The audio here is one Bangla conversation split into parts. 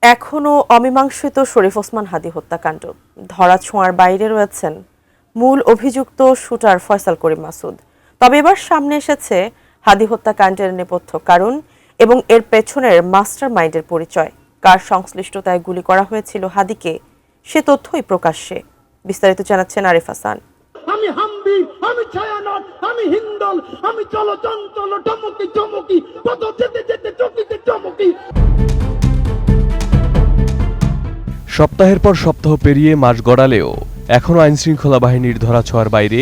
এখনো অমীমাংসিত শরীফ ওসমান হাদী হত্যাকাণ্ড। ধরাছোঁয়ার বাইরে রয়েছেন মূল অভিযুক্ত শুটার ফয়সাল করিম মাসুদ। তবে এবার সামনে এসেছে হাদী হত্যাকাণ্ডের নেপথ্য কারণ এবং এর পেছনের মাস্টার মাইন্ডের পরিচয়। কার সংশ্লিষ্টতায় গুলি করা হয়েছিল হাদীকে সে তথ্যই প্রকাশ্যে। বিস্তারিত জানাচ্ছেন আরিফ হাসান। আমি হাম্বি, আমি ছায়ানট, আমি হিন্দল, আমি চলো চঞ্চল টমকি চমকি, কত যেতে যেতে চকিতে চমকি। সপ্তাহের পর সপ্তাহ পেরিয়ে মাস গড়ালেও এখনও আইনশৃঙ্খলা বাহিনীর ধরাছোঁয়ার বাইরে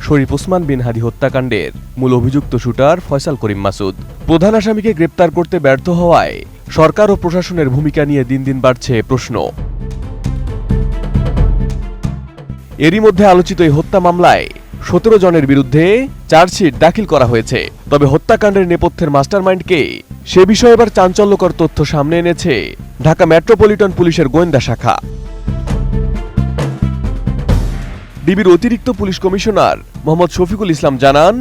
শরীফ ওসমান বিন হাদী হত্যাকাণ্ডের মূল অভিযুক্ত শুটার ফয়সাল করিম মাসুদ। প্রধান আসামিকে গ্রেপ্তার করতে ব্যর্থ হওয়ায় সরকার ও প্রশাসনের ভূমিকা নিয়ে দিন দিন বাড়ছে প্রশ্ন। এরই মধ্যে আলোচিত এই হত্যা মামলায় 17 জনের বিরুদ্ধে চার্জশিট দাখিল করা হয়েছে। তবে হত্যাকাণ্ডের নেপথ্যের মাস্টারমাইন্ডকে সে বিষয়ে এবার চাঞ্চল্যকর তথ্য সামনে এনেছে ঢাকা মেট্রোপলিটন পুলিশের গোয়েন্দা শাখা। ডিবির অতিরিক্ত পুলিশ কমিশনার মোহাম্মদ শফিকুল ইসলাম জানান,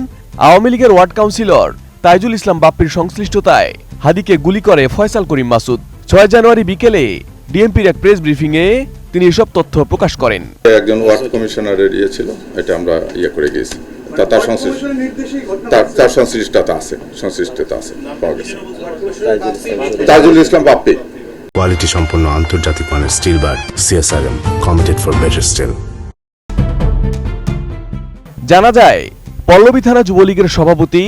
আওয়ামী লীগের ওয়ার্ড কাউন্সিলর তাইজুল ইসলাম বাপ্পির সংশ্লিষ্টতায় হাদীকে গুলি করে ফয়সাল করিম মাসুদ। 6 জানুয়ারি বিকেলে ডিএমপির এক প্রেস ব্রিফিংয়ে তিনি এসব তথ্য প্রকাশ করেন। একজন ওয়ার্ড কমিশনারের ছিল, এটা আমরা করে গিয়েছি। তার সংশ্লিষ্টতা আছে পাওয়া গেছে। তাইজুল ইসলাম বাপ্পি কোয়ালিটি সম্পন্ন আন্তর্জাতিক মানের still bar CSRM committed for better still. জানা যায়, পল্লবী থানা যুবলীগের সভাপতি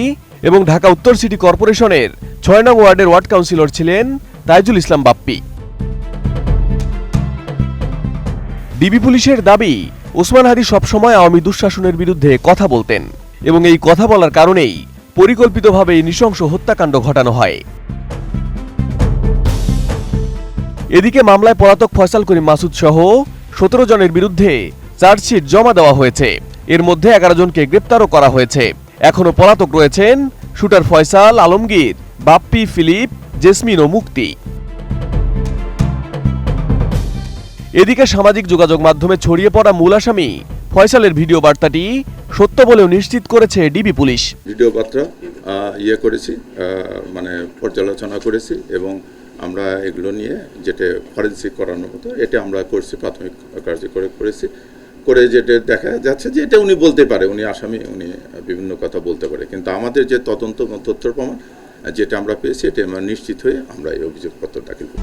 এবং ঢাকা উত্তর সিটি কর্পোরেশনের 6 নং ওয়ার্ডের ওয়ার্ড কাউন্সিলর ছিলেন তাইজুল ইসলাম বাপ্পি। ডিবি পুলিশের দাবি, ওসমান হাদী সবসময় আওয়ামী দুঃশাসনের বিরুদ্ধে কথা বলতেন এবং এই কথা বলার কারণেই পরিকল্পিতভাবে নৃশংস হত্যাকাণ্ড ঘটানো হয়। এদিকে মামলায় পলাতক ফয়সাল করিম মাসুদ সহ 17 জনের বিরুদ্ধে চার্জশিট জমা দেওয়া হয়েছে। এর মধ্যে 11 জনকে গ্রেপ্তারও করা হয়েছে। এখনো পলাতক রয়েছেন শুটার ফয়সাল, আলমগীর, বাপ্পি, ফিলিপ, জেসমিন ও মুক্তি। এদিকে সামাজিক যোগাযোগ মাধ্যমে ছড়িয়ে পড়া মূল আসামি ফয়সালের ভিডিও বার্তাটি সত্য বলেও নিশ্চিত করেছে ডিবি পুলিশ। ভিডিও বার্তা করেছি, পর্যালোচনা করেছি এবং আমরা এগুলো নিয়ে যেটা ফরেনসিক করানোর মতো এটা আমরা করছি, প্রাথমিক কার্যক্রম করেছি। করে যেটা দেখা যাচ্ছে যে এটা উনি বলতে পারে, উনি আসামি, উনি বিভিন্ন কথা বলতে পারে, কিন্তু আমাদের যে তদন্ত তথ্য প্রমাণ যেটা আমরা পেয়েছি এটা আমরা নিশ্চিত হয়ে আমরা এই অভিযোগপত্র দাখিল করি।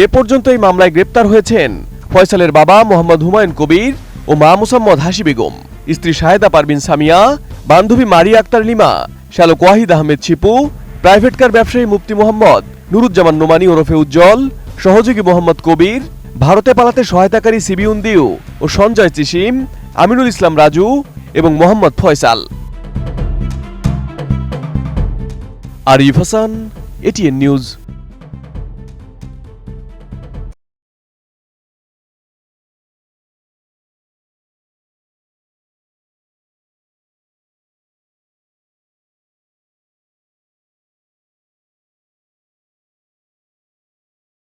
এ পর্যন্ত এই মামলায় গ্রেপ্তার হয়েছেন ফয়সালের বাবা মোহাম্মদ হুমায়ুন কবির ও মা মুসাম্মদ হাসি বেগম, স্ত্রী শাহেদা পারভিন সামিয়া, বান্ধবী মারিয়া আক্তার লিমা, শ্যালক ওয়াহিদ আহমেদ ছিপু, প্রাইভেট কার ব্যবসায়ী মুফতি মোহাম্মদ নুরুজ্জামান নোমানী ওরফে উজ্জ্বল, সহযোগী মোহাম্মদ কবির, ভারতে পালাতে সহায়তাকারী সিবিউন দিউ ও সঞ্জয় চিসিম, আমিনুল ইসলাম রাজু এবং মোহাম্মদ ফয়সাল। Arif Hasan, ATN news.